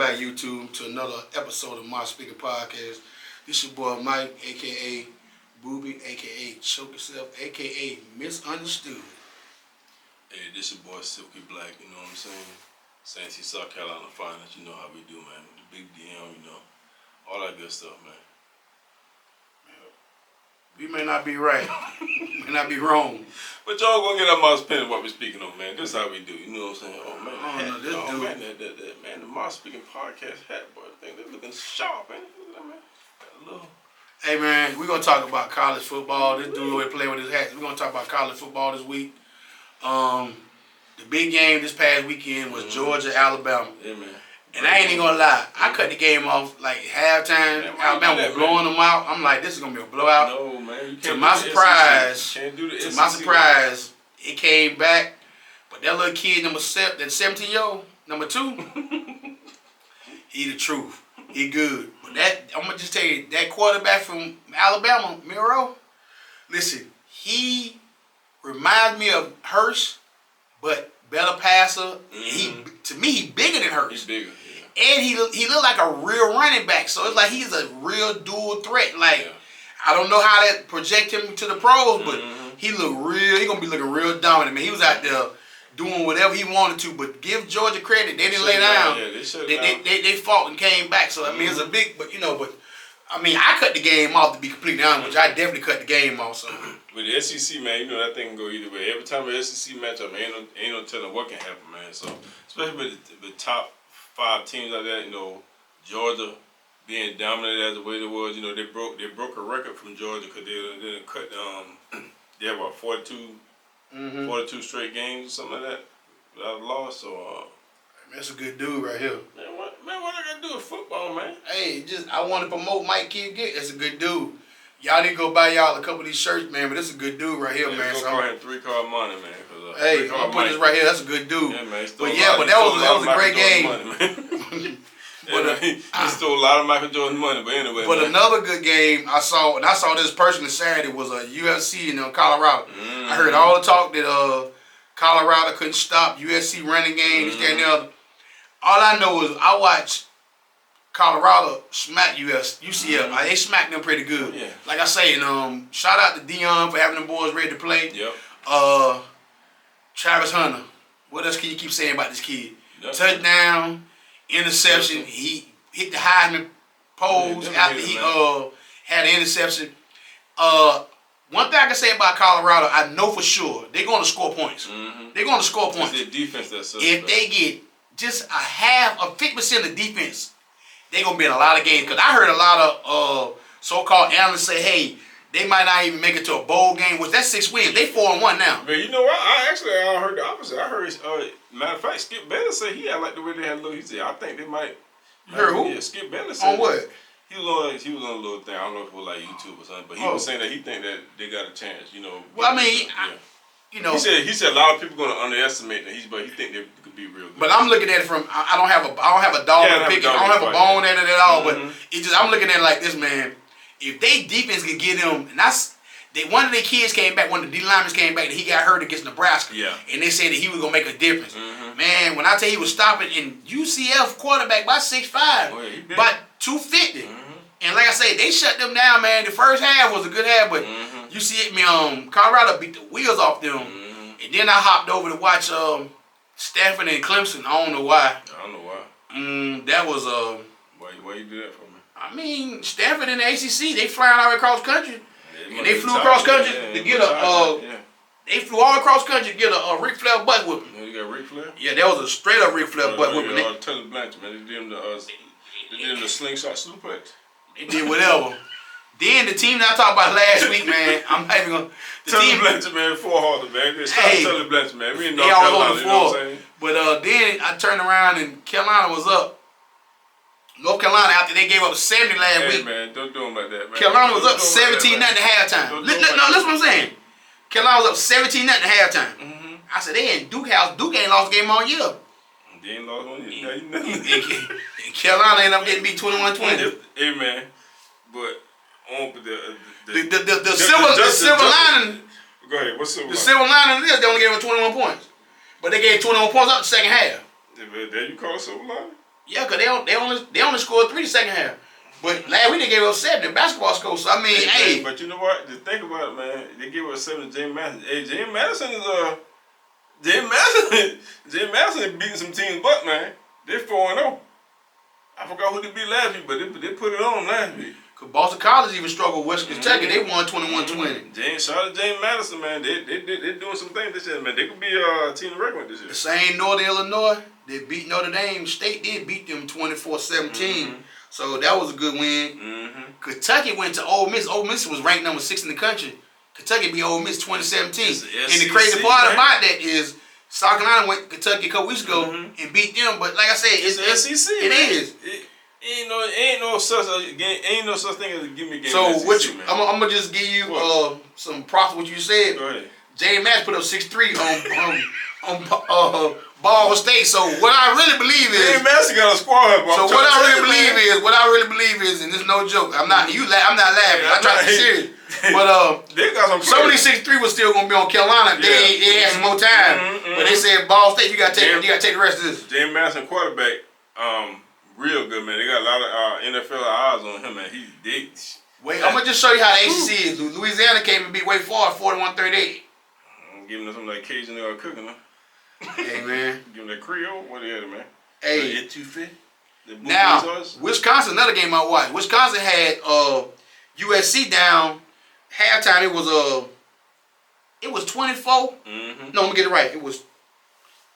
back, YouTube, to another episode of My Speaker Podcast. This your boy Mike, a.k.a. Booby, a.k.a. Choke Yourself, a.k.a. Misunderstood. Hey, this your boy Silky Black, you know what I'm saying? St. C, South Carolina Finance, you know how we do, man. The big DM, you know. All that good stuff, man. We may not be right. May not be wrong. But y'all gonna get our mouth spinning what we're speaking on, man. This is how we do, you know what I'm saying? Oh, man. Man, the Mouth Speaking Podcast hat, boy. I think they're looking sharp, man. Hey, man, we're going to talk about college football. This dude over here playing with his hats. We're going to talk about college football this week. The big game this past weekend was Georgia, Alabama. Yeah, man. And I ain't even gonna lie, I cut the game off like halftime. Man, Alabama was blowing them out. I'm like, this is gonna be a blowout. No, man. To my surprise, it came back. But that little kid, that 17-year-old, number 2, he the truth. He good. But I'm gonna just tell you, that quarterback from Alabama, Miro, listen, he reminds me of Hurst, but better passer. To me, he bigger than Hurst. He's bigger. And he looked like a real running back. So it's like he's a real dual threat. Like, I don't know how that project him to the pros, but he gonna be looking real dominant, man. He was out there doing whatever he wanted to, but give Georgia credit. They didn't lay down. They fought and came back. So I mean, it's a big, but I mean, I cut the game off, to be completely honest with you. I definitely cut the game off. So with the SEC, man, you know that thing can go either way. Every time an SEC matchup, man, ain't no telling what can happen, man. So especially with the top 5 teams like that, Georgia being dominant as the way it was, they broke a record from Georgia because they cut they had what 42 straight games or something like that without a loss. So that's a good dude right here. What I gotta do with football, man? Hey, I want to promote Mike Kidd. That's a good dude. Y'all need to go buy y'all a couple of these shirts, man. But this is a good dude right here, man. Go call him 3-card money, man. Hey, I'm gonna put this right here. That's a good dude. Yeah, man. But that was a great game. He stole a lot of Michael Jordan money, but anyway. But another good game I saw this personally Saturday, was a UFC in Colorado. I heard all the talk that Colorado couldn't stop USC running game, this, that, and the other. All I know is I watched Colorado smack UCF. They smacked them pretty good. Yeah. Like I say, shout out to Dion for having them boys ready to play. Yep. Travis Hunter. What else can you keep saying about this kid? Yep. Touchdown, interception. He hit the Heisman pose after he had an interception. One thing I can say about Colorado, I know for sure, they're going to score points. They're going to score points. It's their defense that's if they get just a 50% of defense, they're going to be in a lot of games. Because I heard a lot of so-called analysts say, hey, they might not even make it to a bowl game, which that's 6 wins. They 4-1 now. But you know what? I heard the opposite. I heard, matter of fact, Skip Bayless said he had like the way they had low. He said, I think they might. You heard who? Yeah, Skip Bayless said. On what? He was on a little thing. I don't know if it was like YouTube or something, but he was saying that he think that they got a chance. Well, I mean, he said a lot of people going to underestimate that, but he think they could be real good. But I'm looking at it from I don't have a dog to pick it. I don't have a bone at it at all. But it's just I'm looking at it like this, man. If they defense can get them, and one of their kids came back, one of the D linemen came back, and he got hurt against Nebraska. Yeah. And they said that he was gonna make a difference. Man, when I tell you he was stopping in UCF quarterback by 6'5", by 250. And like I say, they shut them down, man. The first half was a good half, but you see it, Colorado beat the wheels off them. And then I hopped over to watch Stanford and Clemson. I don't know why. That was Why you do that for me? I mean, Stanford and the ACC, they flying all across country. And they flew across country to get they flew all across country to get a Ric Flair butt whipping. Yeah, you got Ric Flair? Yeah, that was a straight up Ric Flair butt whipping. Tully Blanchard, man. They did them the slingshot suplex. They did whatever. Then the team that I talked about last week, man, I'm not even gonna. Tully Blanchard, man, 400, man. Stop Tully Blanchard, man. We in North Carolina, on the floor. You know what I'm saying? But then I turned around and Carolina was up. North Carolina, after they gave up 70 last week. Man, don't do them like that, man. Carolina was up 17-0 at halftime. No, that's what I'm saying. Carolina was up 17-0 at halftime. I said, they in Duke house. Duke ain't lost a game all year. They ain't lost one year. And Carolina ended up getting beat 21-20. Hey, man. But on the silver lining. Go ahead. What's silver lining? The silver lining is they only gave them 21 points. But they gave 21 points up the second half. There you call it silver lining? Yeah, cause they only scored 3 the second half. But last week they gave up 7 in basketball score. So I mean, hey. But you know what? Just think about it, man. They gave up 7 to James Madison. Hey, James Madison is James Madison is beating some teams' butt, man. They're 4-0. I forgot who they beat last week, but they put it on last week. Cause Boston College even struggled with West Kentucky. They won 21-20. Shout out to James Madison, man. They doing some things this year, man. They could be a team to reckon with this year. The same Northern Illinois, they beat Notre Dame. State did beat them 24-17. So that was a good win. Kentucky went to Ole Miss. Ole Miss was ranked number 6 in the country. Kentucky beat Ole Miss 2017. And the crazy part about that is South Carolina went to Kentucky a couple weeks ago and beat them. But like I said, it's the SEC. It man. is. Ain't no such thing as a give me a game. So SEC, man. I'm gonna just give you some props. What you said. Go ahead. James Madison put up 6'3" on Ball State. So what I really believe is James Madison got a squad. So what I really believe is, and this is no joke. I'm not laughing. I try to be serious. But they got some of these 6'3" was still gonna be on Carolina. They had some more time. But they said Ball State, you gotta take the rest of this. James Madison quarterback, real good, man. They got a lot of NFL eyes on him, man. Wait, I'm gonna just show you how the ACC is. Louisiana came and beat Wake Forest 41-38. I'm giving them some like Cajun cooking, huh? Hey man, give them that Creole. What is it, man? Hey, etouffee. Now Wisconsin, another game I watched. Wisconsin had USC down halftime. It was 24. No, let me get it right. It was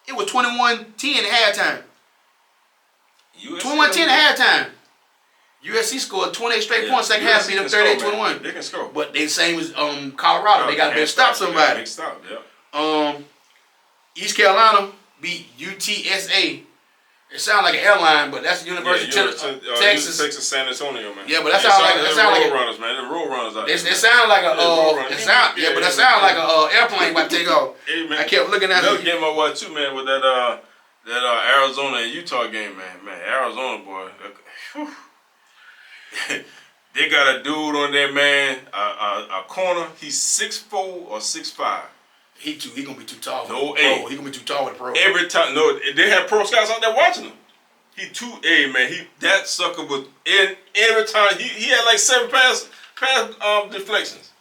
21-10 at halftime. 21-10 at halftime. USC scored 28 straight points second half, beat them 38-21. They can score. But they same as Colorado. They got to stop somebody. Big stop, yeah. East Carolina beat UTSA. It sounds like an airline, but that's the University of Texas. Texas San Antonio, man. Yeah, but that sounds like road runners, man. The road runners out there. It sounds like a but that sounds like a airplane about to take off. Hey, man. I kept looking at another game I watched too, man, with that Arizona and Utah game, man. Man, Arizona boy. They got a dude on there, man. A corner. He's 6'4" or 6'5". He gonna be too tall. He gonna be too tall with a pro. Every time, they have pro scouts out there watching him. Man. That sucker was in every time. He had like 7 pass deflections.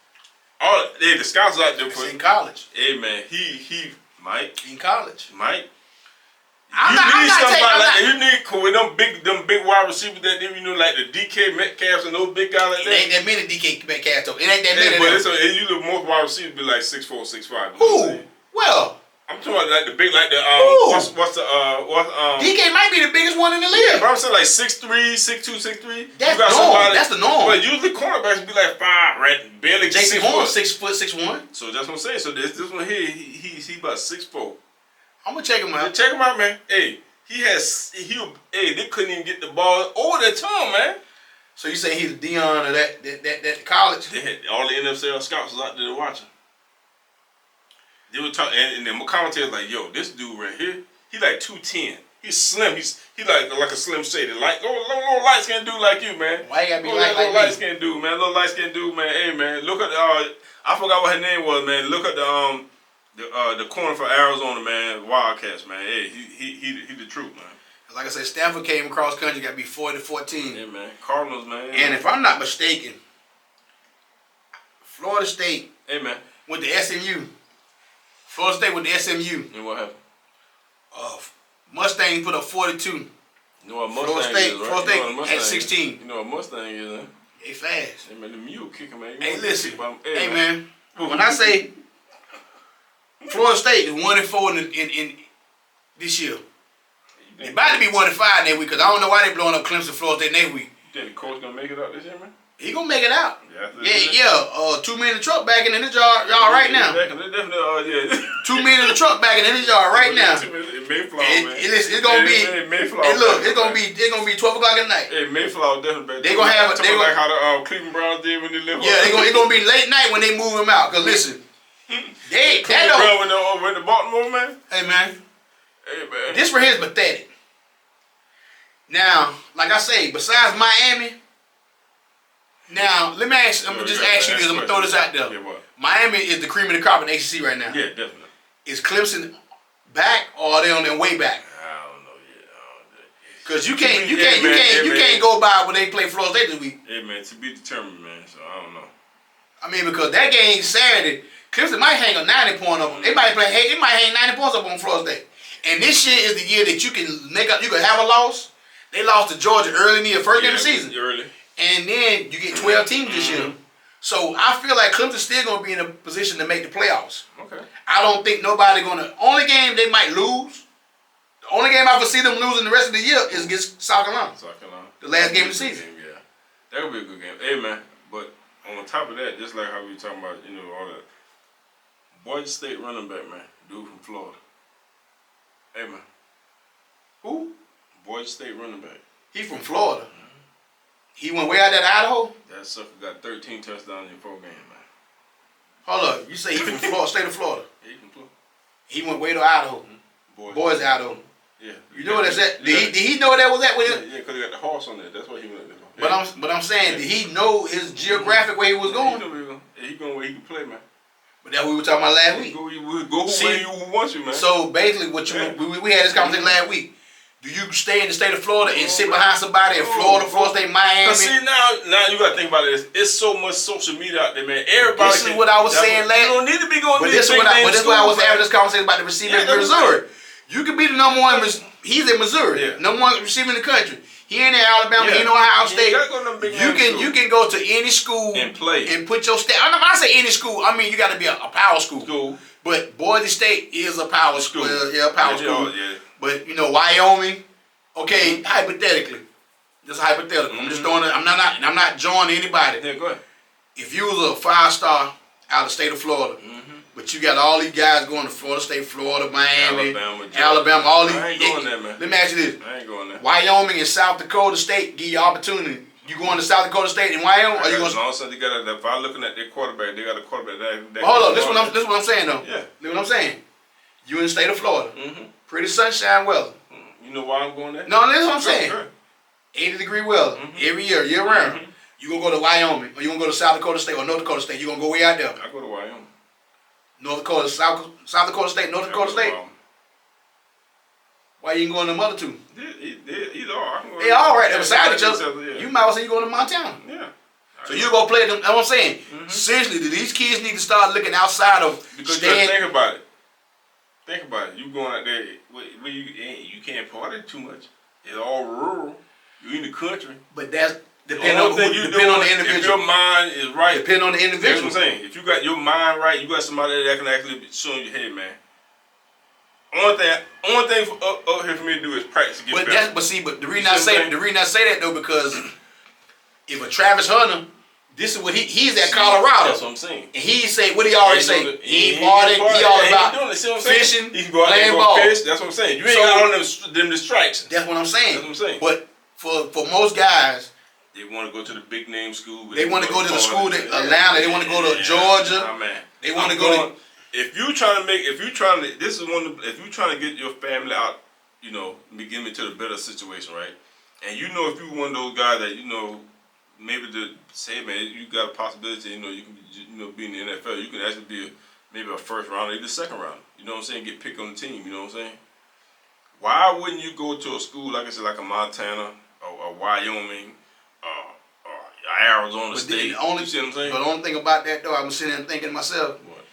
The scouts out there for in college. Hey man, he Mike in college. Mike. You need them big wide receivers that like the DK Metcalfs and those big guys like that. It ain't that many DK Metcalfs though. It ain't that many. But usually most wide receivers be like 6'4", 6'5". Who? Well, I'm talking about like the big DK might be the biggest one in the league. Yeah, but I'm saying like 6'3", 6'2", 6'3". That's normal. That's the norm. But usually cornerbacks be like 5, right? Barely. Jason Horn 6'1". So that's what I'm saying. So this one here, he's about 6'4". I'm gonna check him out. Check him out, man. Hey, they couldn't even get the ball over their tongue, man. So you say he's a Dion of that college? They had all the NFL scouts was out there watching. They were talking, and then my commentator was like, "Yo, this dude right here, he like 210. He's slim. He like a Slim Shady, like little light skin dude like you, man. Why you gotta be little light skin dude, man? Little light skin dude, man. Hey, man, look at I forgot what her name was, man. Look at the corner for Arizona, man, Wildcats, man. Hey, he the truth, man. Like I said, Stanford came across country, got to be 40-14. Yeah, man. Cardinals, man. And if I'm not mistaken, Florida State. Hey, man. With the SMU. Florida State with the SMU. And what happened? Mustang put up 42. You know what Mustang is, right? Florida State at 16. You know what Mustang is, huh? They fast. Hey, man, the mule kicker, man. Hey, listen. Hey, man. When I say Florida State is 1-4 in this year. They about to be 1-5 next week because I don't know why they blowing up Clemson, Florida State next week. You think the coach gonna make it out this year, man? He gonna make it out. Yeah. 2 men in the truck backing in his yard right now. They definitely, 2 men in the truck backing in his yard right now. It Mayflower, man. It's gonna be. Mayflower. Hey, look, it's gonna be 12 o'clock at night. Hey, Mayflower definitely. They gonna have like how the Cleveland Browns did when they left. Yeah, it's gonna be late night when they move him out. Cause listen, when the Baltimore, man. Hey man. Hey man. This right here is pathetic. Now, like I say, besides Miami, now let me ask. I'm gonna just ask you this. I'm gonna throw this out there. Yeah, what? Miami is the cream of the crop in the ACC right now. Yeah, definitely. Is Clemson back or are they on their way back? I don't know yet. Cause you can't go by when they play Florida State this week. Hey man, to be determined, man. So I don't know. I mean, because that game Saturday, Clemson might hang a 90 point up. They might hang 90 points up on Florida State. And this year is the year that you can make up. You can have a loss. They lost to Georgia early in the first game of the season. Early. And then you get 12 teams this year. So I feel like Clemson's still gonna be in a position to make the playoffs. Okay. I don't think nobody gonna. Only game they might lose. The only game I can see them losing the rest of the year is against South Carolina. The last game of the season. Yeah, that would be a good game. Hey man, but on top of that, just like how we were talking about, all that. Boise State running back, man, dude from Florida. Hey man. Who? Boise State running back. He from Florida. He went way out there to Idaho? That sucker got 13 touchdowns in 4 games, man. Hold up, you say he from Florida, state of Florida? Yeah, he from Florida. He went way to Idaho. Boise, Idaho. Yeah. You know what that's at? Did he know that was that with him? Yeah, because he got the horse on there. That's why he went there. But I'm saying, did he know his geographic where he was going? He going where he can play, man. But that we were talking about last week. Go where you want you, man. So basically, what we had this conversation last week. Do you stay in the state of Florida and sit behind somebody in Florida State, Miami? But see, now you got to think about this. It's so much social media out there, man. Everybody. This is what I was saying last. You don't need to be going. But this is what I was having this conversation about the receiver in Missouri. You could be the number one. He's in Missouri, number one receiver in the country. He ain't in Alabama. He ain't in Ohio State. You can go to any school and play and put your stat. When I say any school, I mean you got to be a power school. But Boise State is a power school. Yeah, power school. Yeah. But Wyoming. Okay, hypothetically, just hypothetical. I'm just throwing it. I'm not joining anybody. Yeah, go ahead. If you was a 5-star out of the state of Florida, but you got all these guys going to Florida State, Florida, Miami, Alabama, all these. I ain't going there, man. Let me ask you this: I ain't going there. Wyoming and South Dakota State give you opportunity. You going to South Dakota State and Wyoming? Or you going? If I'm looking at their quarterback, they got a quarterback. Hold on, this is what I'm saying though. Yeah. This is what I'm saying. You in the state of Florida, pretty sunshine weather. You know why I'm going there? No, that's what I'm saying. 80-degree weather every year round. You gonna go to Wyoming, or you gonna go to South Dakota State or North Dakota State? You gonna go way out there? I go to Wyoming. North Dakota, South Dakota State, North Dakota State. Why you ain't going to them other two? Either or. They all right there beside each other. Yeah. You might well say you going to Montana. Yeah. So you go play them. That's what I'm saying. Seriously, do these kids need to start looking outside of? Because think about it. Think about it. You going out there where you can't party too much. It's all rural. You in the country. But that's depending on the individual. If your mind is right. Depending on the individual. That's what I'm saying. If you got your mind right, you got somebody that can actually show you, hey man. Only thing up here for me to do is practice to get better. But the reason I say that though, because if a Travis Hunter, this is what he's at Colorado. That's what I'm saying. And he say what he already say. He ain't partying. He all about fishing, playing ball. Fish. That's what I'm saying. You ain't got on them distractions. That's what I'm saying. That's what I'm saying. But for most guys, they want to go to the big name school. They want to go to the school that Atlanta. They want to go to Georgia. Nah, man. They want to go to. If you trying to get your family out, get me to the better situation, right? And if you one of those guys that maybe to say, man, you got a possibility, you can be in the NFL. You can actually be maybe a first rounder, either second round. You know what I'm saying? Get picked on the team. You know what I'm saying? Why wouldn't you go to a school like I said, like a Montana or Wyoming? Arizona State. You see what I'm saying? But the only thing about that though, I'm sitting there thinking to myself, what?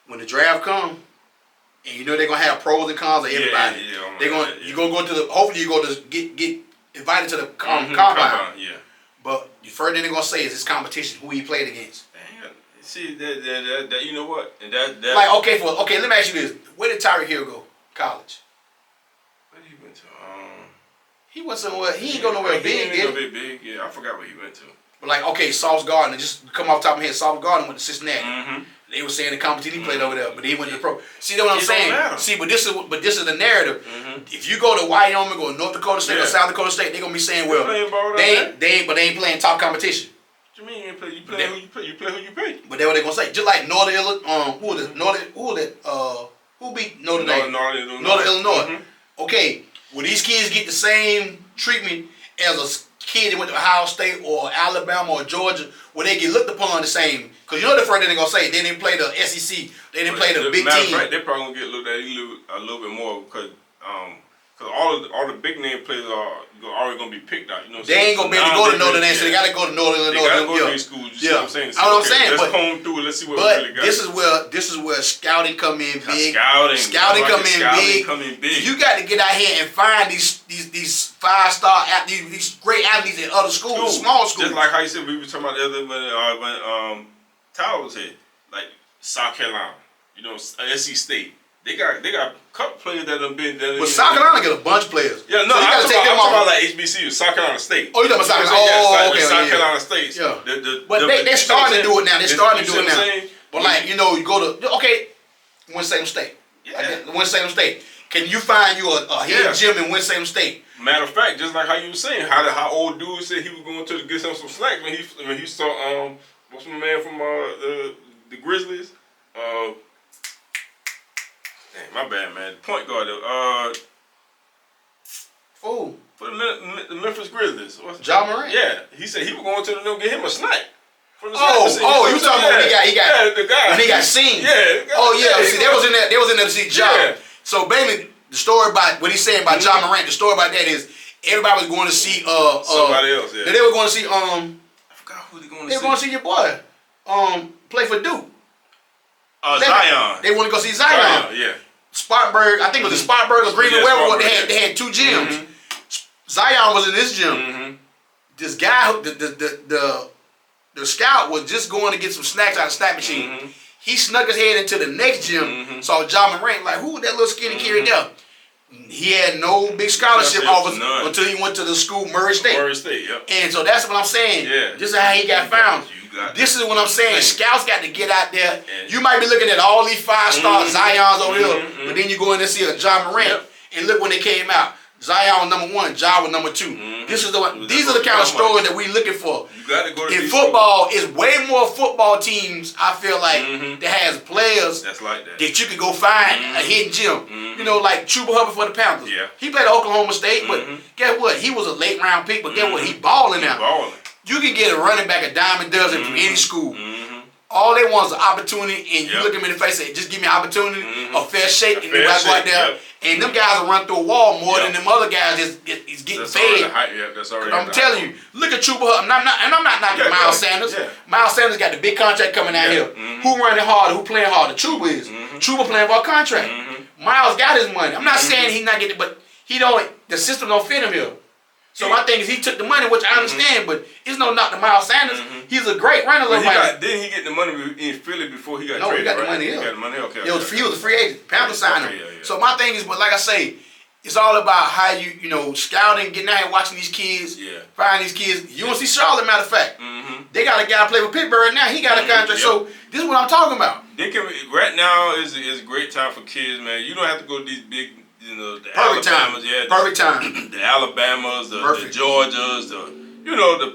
When the draft comes, and they're gonna have pros and cons of everybody. You're gonna go to the. Hopefully, you go to get invited to the combine. Yeah. But the first thing they're gonna say is this competition, who he played against. Man, see that you know what? And that like okay, let me ask you this: where did Tyreek Hill go? College. Where did he went to? He went somewhere. He ain't go nowhere big. He ain't big. Yeah, I forgot where he went to. But like, okay, Sauce Gardner, just come off the top of my head, Sauce Gardner went to Cincinnati. They were saying the competition he played over there, but he went to the pro. See, that's what I'm saying. See, but this is the narrative. If you go to Wyoming or North Dakota State or South Dakota State, they're gonna be saying, well, they ain't playing top competition. What you mean you ain't play? You play who you play. You play who you play. But that's what they're gonna say. Just like Northern Illinois, who beat Notre Dame? Northern Illinois. Okay, will these kids get the same treatment as a kid that went to Ohio State or Alabama or Georgia, where they get looked upon the same? Because the first thing they're going to say, they didn't play the SEC, they didn't play the big team. They're probably going to get looked at a little bit more because Because all the big name players are already gonna be picked out. You know, they ain't gonna be able to go to Notre Dame, so they gotta go to Notre Dame. They gotta go to these schools. You see what I'm saying? So, I'm saying. Let's comb through. Let's see what we really got. This is where scouting come in big. Scouting come in big. You got to get out here and find these 5-star athletes, these great athletes in other schools, small schools. Just like how you said we were talking about the other when Tyler was here, like South Carolina, you know, SC State. They got a couple players that have been there. But South Carolina get a bunch of players. Yeah, no, so I'm talking about like HBCU, South Carolina State. Oh, you talking about South Carolina? Okay, South Carolina State. Yeah. But they're starting to do it now. They're starting to do it now. But like, you know, you go to Winston-Salem State. Yeah. Winston-Salem State. Can you find you a hidden gym in Winston-Salem State? Matter of fact, just like how you were saying, how old dude said he was going to get him some slack when he saw what's my man from the Grizzlies. Dang, my bad, man. The point guard, for the Memphis Grizzlies. Ja Morant. Yeah, he said he was going to them get him a snack. You talking about when he got the guy when he got seen? Yeah. See, they was in there to see Ja. Yeah. So basically, the story about what he's saying about Ja Morant, the story about that is everybody was going to see somebody else. Yeah. They were going to see I forgot who they going to see. They were going to see your boy play for Duke. Zion. They want to go see Zion. Yeah. Spartanburg, I think it was in Spartanburg or Greenville, wherever they had two gyms. Mm-hmm. Zion was in this gym. Mm-hmm. This guy, the scout was just going to get some snacks out of the snack machine. Mm-hmm. He snuck his head into the next gym, saw Ja Morant, like, who that little skinny kid there? He had no big scholarship offers until he went to the school, Murray State. Yep. And so that's what I'm saying. Yeah. This is how he got found. This is what I'm saying. Scouts got to get out there. You might be looking at all these 5-star Zions over here, but then you go in and see a Ja Morant, and look when they came out. Zion was number 1, Ja was number 2. This is these are the kind of stories that we're looking for. You got to go to in football, it's way more football teams, I feel like, that has players that's like that you could go find a hidden gym. You know, like Chuba Hubbard for the Panthers. Yeah. He played at Oklahoma State, but guess what? He was a late round pick, but guess what? He balling now. You can get a running back a dime a dozen from any school. All they want is an opportunity, and you look them in the face and say, just give me an opportunity, a fair shake, and then I go out there. And them guys will run through a wall more than them other guys is getting fed. I'm telling you, look at Chuba Hubbard. I'm not knocking Miles Sanders. Yeah. Miles Sanders got the big contract coming out here. Who running harder? Who playing harder? Chuba is. Chuba playing for a contract. Miles got his money. I'm not saying he's not getting it, but he don't. The system don't fit him here. So my thing is he took the money, which I understand, but it's no knock to Miles Sanders. He's a great runner. Didn't he get the money in Philly before he got traded? No, he got the money here. He got the money, okay. He was a free agent. Panthers signed him. So my thing is, but like I say, it's all about how you know, scouting, getting out here, watching these kids, finding these kids. You want to see Charlotte, matter of fact. They got a guy play with Pittsburgh now. He got a contract. So this is what I'm talking about. Right now is a great time for kids, man. You don't have to go to these big, you know, the Perfect Alabamas, time. Perfect time. The Alabamas, the Georgias,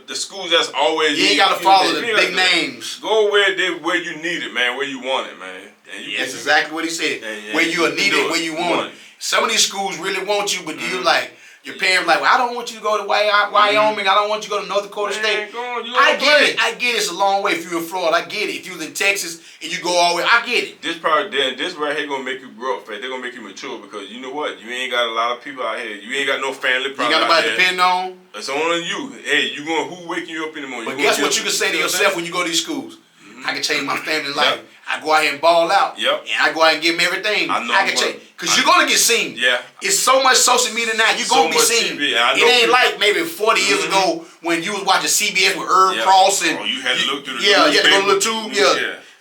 the schools that's always. You ain't got to follow the big names. Go where you need it, man. Where you want it, man. That's exactly what he said. Where you are needed, where you want it. Some of these schools really want you, but you like. Your parents like, well, I don't want you to go to Wyoming. I don't want you to go to North Dakota State. I get it. I get it. It's a long way. If you're in Florida, I get it. If you're in Texas and you go all the way, I get it. This right here gonna make you grow up, fat. They're gonna make you mature because you know what? You ain't got a lot of people out here. You ain't got no family. You got nobody to depend on. It's only you. Hey, who waking you up in the morning? But guess what you can say to yourself when you go to these schools? I can change my family life. I go out here and ball out. And I go out and give them everything. I can change. Because you're going to get seen. It's so much social media now. You're going to be seen. It ain't like maybe 40 years ago when you was watching CBS with Herb Cross. And you had to look through the you had to go to the tube.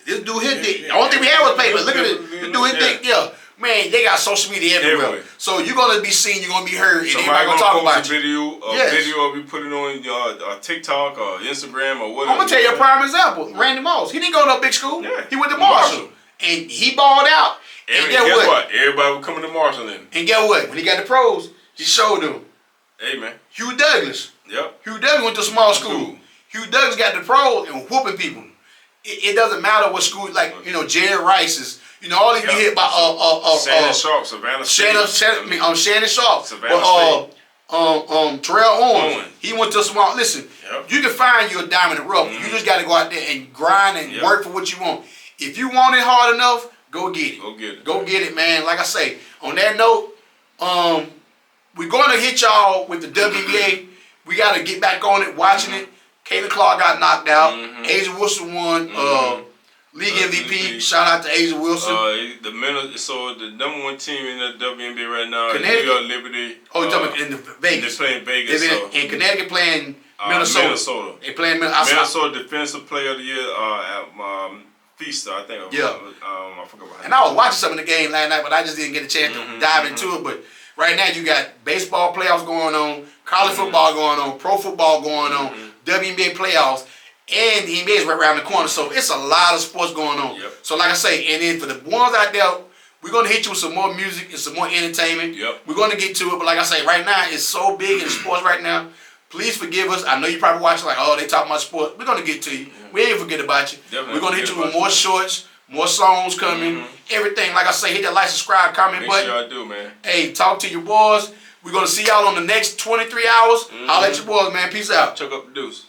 This dude hit dick. The only thing we had was paper. Look at it. This dude hit dick. Man, they got social media everywhere. So you're going to be seen. You're going to be heard. And everybody going to talk about you. Video of you put it on TikTok or Instagram or whatever. I'm going to tell you a prime example. Randy Moss. He didn't go to a big school. He went to Marshall. And he balled out. And guess what? Everybody was coming to Marshall then. And guess what? When he got the pros, he showed them. Hey, man. Hugh Douglas. Hugh Douglas went to a small school. Hugh Douglas got the pros and whooping people. It doesn't matter what school, like, you know, Jerry Rice is, you know, all these be hit by Shannon Sharp, Savannah State. Shannon Sharp. Savannah State. Terrell Owens. He went to a small, listen, you can find you a diamond in the rough. You just got to go out there and grind and work for what you want. If you want it hard enough, go get it. Go get it. Go get it, man. Like I say, on that note, we're going to hit y'all with the WNBA. We got to get back on it, watching it. Caitlin Clark got knocked out. Asia Wilson won league MVP. Shout out to Asia Wilson. The number one team in the WNBA right now is Connecticut. New York Liberty. Oh, you're talking about in the Vegas. They're playing Vegas. And Connecticut playing Minnesota. They playing Minnesota Defensive Player of the Year. Feaster, I think. Yeah. I forgot about. And I was watching some of the game last night, but I just didn't get a chance to dive into it. But right now, you got baseball playoffs going on, college football going on, pro football going on, WNBA playoffs, and the NBA is right around the corner. So it's a lot of sports going on. Yep. So like I say, and then for the ones out there, we're going to hit you with some more music and some more entertainment. Yep. We're going to get to it, but like I say, right now, it's so big in sports right now. Please forgive us. I know you probably watching like, oh, they talking about sports. We're going to get to you. We ain't forget about you. Definitely We're going to hit you with more shorts, more songs coming, everything. Like I say, hit that like, subscribe, comment button. Make sure y'all do, man. Hey, talk to your boys. We're going to see y'all on the next 23 hours. Holla at your boys, man. Peace out. Chuck up the deuce.